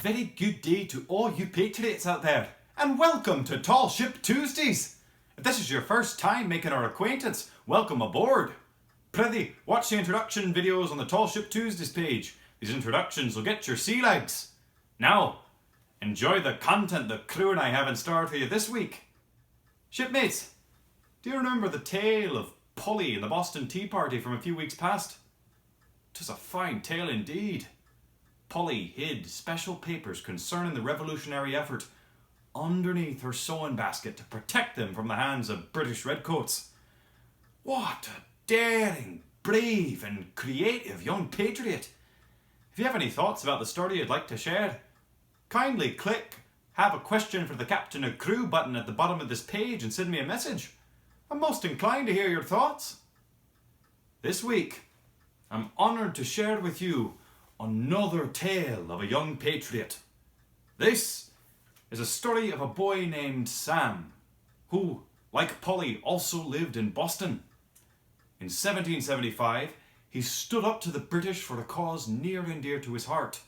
very good day to all you patriots out there, and welcome to Tall Ship Tuesdays. If this is your first time making our acquaintance, welcome aboard. Prithee, watch the introduction videos on the Tall Ship Tuesdays page. These introductions will get your sea legs. Now, enjoy the content the crew and I have in store for you this week. Shipmates, do you remember the tale of Polly and the Boston Tea Party from a few weeks past? 'Twas a fine tale indeed. Polly hid special papers concerning the revolutionary effort underneath her sewing basket to protect them from the hands of British redcoats. What a daring, brave and creative young patriot. If you have any thoughts about the story you'd like to share, kindly click "Have a question for the captain and crew" button at the bottom of this page and send me a message. I'm most inclined to hear your thoughts. This week, I'm honoured to share with you another tale of a young patriot. This is a story of a boy named Sam, who, like Polly, also lived in Boston. In 1775, he stood up to the British for a cause near and dear to his heart,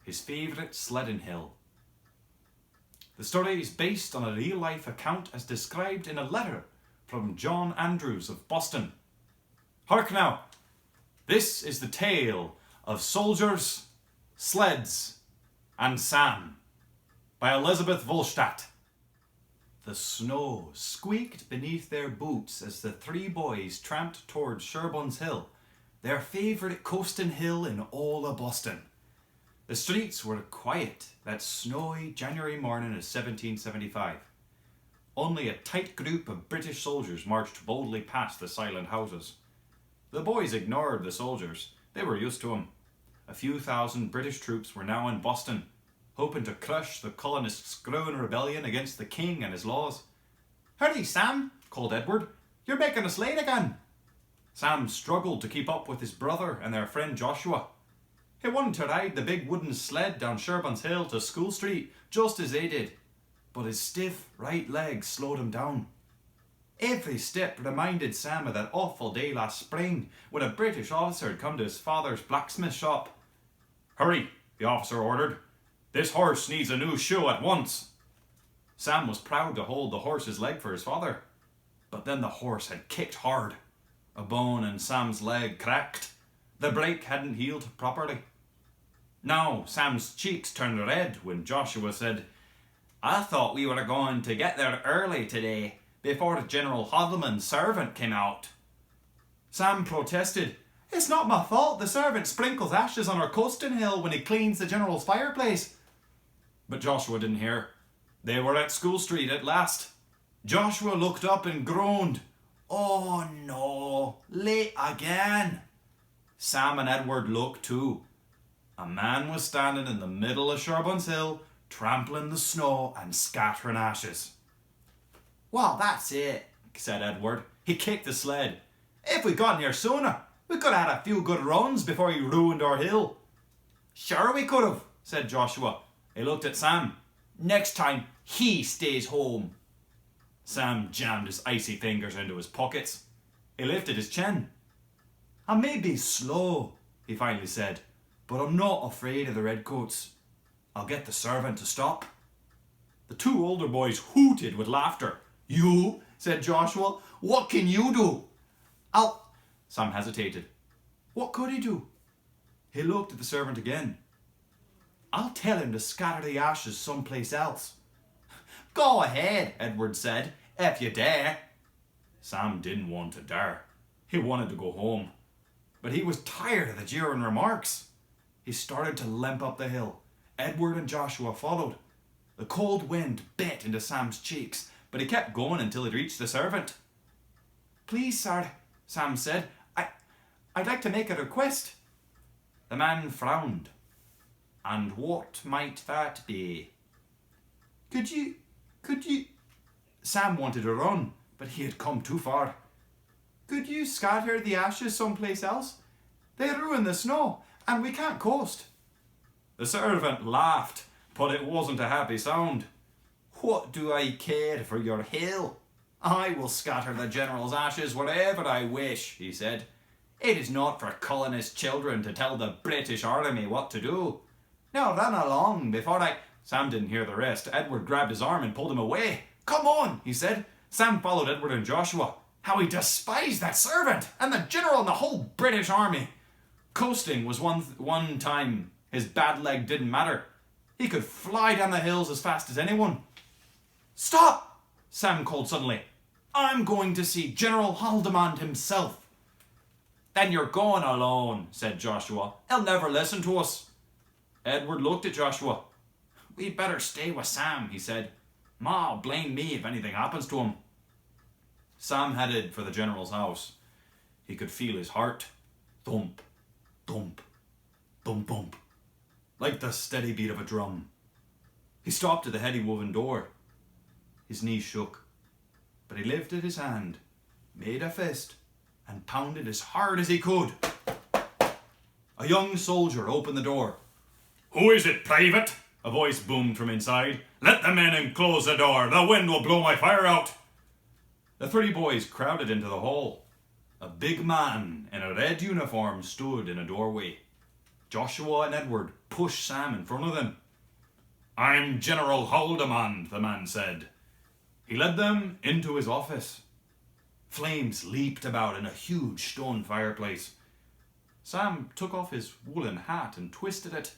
his favourite sledding hill. The story is based on a real-life account as described in a letter from John Andrews of Boston. Hark now, this is the tale of Soldiers, Sleds, and Sam by Elizabeth Volstadt. The snow squeaked beneath their boots as the three boys tramped towards Sherburne's Hill, their favourite coasting hill in all of Boston. The streets were quiet that snowy January morning of 1775. Only a tight group of British soldiers marched boldly past the silent houses. The boys ignored the soldiers. They were used to them. A few thousand British troops were now in Boston, hoping to crush the colonists' growing rebellion against the king and his laws. "Hurry, Sam," called Edward. "You're making us late again." Sam struggled to keep up with his brother and their friend Joshua. He wanted to ride the big wooden sled down Sherburne's Hill to School Street just as they did, but his stiff right leg slowed him down. Every step reminded Sam of that awful day last spring when a British officer had come to his father's blacksmith shop. "Hurry," the officer ordered. "This horse needs a new shoe at once." Sam was proud to hold the horse's leg for his father, but then the horse had kicked hard. A bone in Sam's leg cracked. The break hadn't healed properly. Now Sam's cheeks turned red when Joshua said, "I thought we were going to get there early today, before General Hodlman's servant came out." Sam protested. "It's not my fault the servant sprinkles ashes on our coasting hill when he cleans the general's fireplace." But Joshua didn't hear. They were at School Street at last. Joshua looked up and groaned. "Oh no, late again." Sam and Edward looked too. A man was standing in the middle of Sherburne's Hill, trampling the snow and scattering ashes. "Well, that's it," said Edward. He kicked the sled. "If we'd gotten here sooner, we could have had a few good runs before he ruined our hill." "Sure we could have," said Joshua. He looked at Sam. "Next time, he stays home." Sam jammed his icy fingers into his pockets. He lifted his chin. "I may be slow," he finally said, "but I'm not afraid of the redcoats. I'll get the servant to stop." The two older boys hooted with laughter. "You?" said Joshua. "What can you do?" Sam hesitated. What could he do? He looked at the servant again. "I'll tell him to scatter the ashes someplace else." "Go ahead," Edward said, "if you dare." Sam didn't want to dare. He wanted to go home. But he was tired of the jeering remarks. He started to limp up the hill. Edward and Joshua followed. The cold wind bit into Sam's cheeks, but he kept going until he'd reached the servant. "Please, sir," Sam said, I'd like to make a request." The man frowned. "And what might that be?" Could you... Sam wanted to run, but he had come too far. "Could you scatter the ashes someplace else? They ruin the snow, and we can't coast." The servant laughed, but it wasn't a happy sound. "What do I care for your hill? I will scatter the general's ashes wherever I wish," he said. "It is not for colonist children to tell the British army what to do. Now run along before I... Sam didn't hear the rest. Edward grabbed his arm and pulled him away. Come on, he said. Sam followed Edward and Joshua. How he despised that servant and the general and the whole British army. Coasting was one time his bad leg didn't matter. He could fly down the hills as fast as anyone. Stop! Sam called suddenly. I'm going to see General Haldimand himself. Then you're going alone, said Joshua. He'll never listen to us. Edward looked at Joshua. We'd better stay with Sam, he said. Ma'll blame me if anything happens to him. Sam headed for the general's house. He could feel his heart. Thump, thump, thump, thump. Like the steady beat of a drum. He stopped at the heavy woven door. His knees shook. But he lifted his hand, made a fist, and pounded as hard as he could. A young soldier opened the door. Who is it, Private? A voice boomed from inside. Let them in and close the door. The wind will blow my fire out. The 3 boys crowded into the hall. A big man in a red uniform stood in a doorway. Joshua and Edward pushed Sam in front of them. I'm General Haldimand, the man said. He led them into his office. Flames leaped about in a huge stone fireplace. Sam took off his woolen hat and twisted it.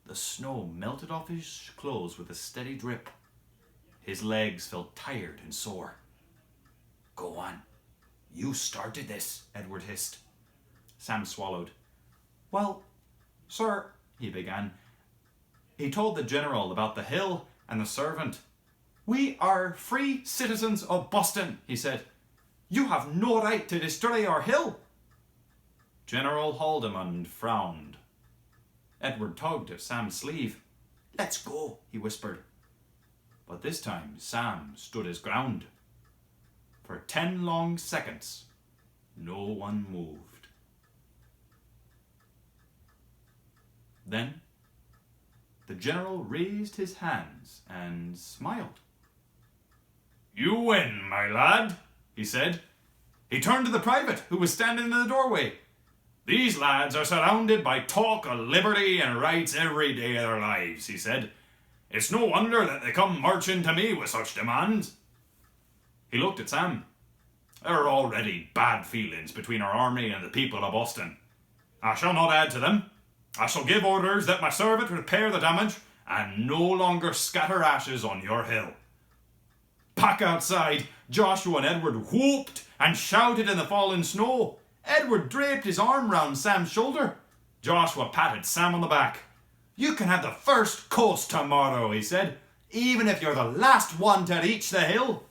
The snow melted off his clothes with a steady drip. His legs felt tired and sore. Go on. You started this, Edward hissed. Sam swallowed. Well, sir, he began. He told the general about the hill and the servant. We are free citizens of Boston, he said. You have no right to destroy our hill. General Haldimand frowned. Edward tugged at Sam's sleeve. Let's go, he whispered. But this time Sam stood his ground. For 10 long seconds, no one moved. Then, the general raised his hands and smiled. You win, my lad, he said. He turned to the private, who was standing in the doorway. These lads are surrounded by talk of liberty and rights every day of their lives, he said. It's no wonder that they come marching to me with such demands. He looked at Sam. There are already bad feelings between our army and the people of Boston. I shall not add to them. I shall give orders that my servant repair the damage and no longer scatter ashes on your hill. Back outside, Joshua and Edward whooped and shouted in the falling snow. Edward draped his arm round Sam's shoulder. Joshua patted Sam on the back. You can have the first coast tomorrow, he said, even if you're the last one to reach the hill.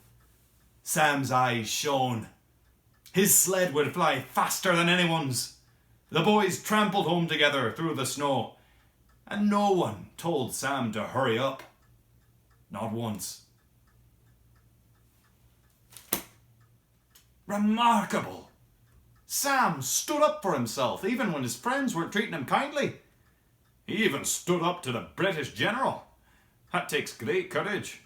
Sam's eyes shone. His sled would fly faster than anyone's. The boys trampled home together through the snow, and no one told Sam to hurry up. Not once. Remarkable! Sam stood up for himself even when his friends weren't treating him kindly. He even stood up to the British general. That takes great courage.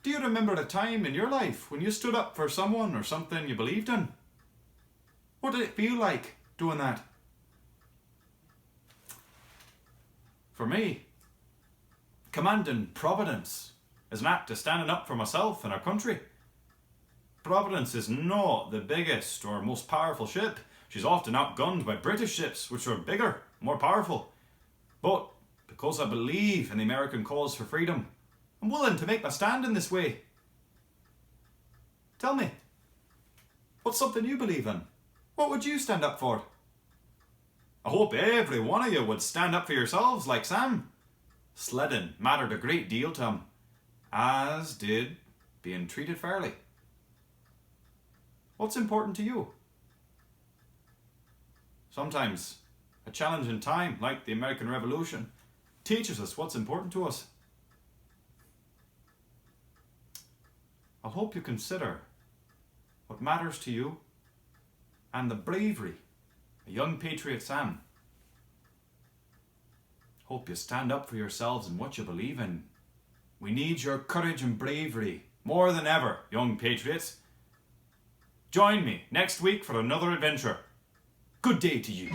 Do you remember a time in your life when you stood up for someone or something you believed in? What did it feel like doing that? For me, commanding Providence is an act of standing up for myself and our country. Providence is not the biggest or most powerful ship. She's often outgunned by British ships, which are bigger, more powerful. But because I believe in the American cause for freedom, I'm willing to make my stand in this way. Tell me, what's something you believe in? What would you stand up for? I hope every one of you would stand up for yourselves like Sam. Sledding mattered a great deal to him, as did being treated fairly. What's important to you? Sometimes a challenging time like the American Revolution teaches us what's important to us. I hope you consider what matters to you and the bravery of young patriot Sam. Hope you stand up for yourselves and what you believe in. We need your courage and bravery more than ever, young patriots. Join me next week for another adventure. Good day to you.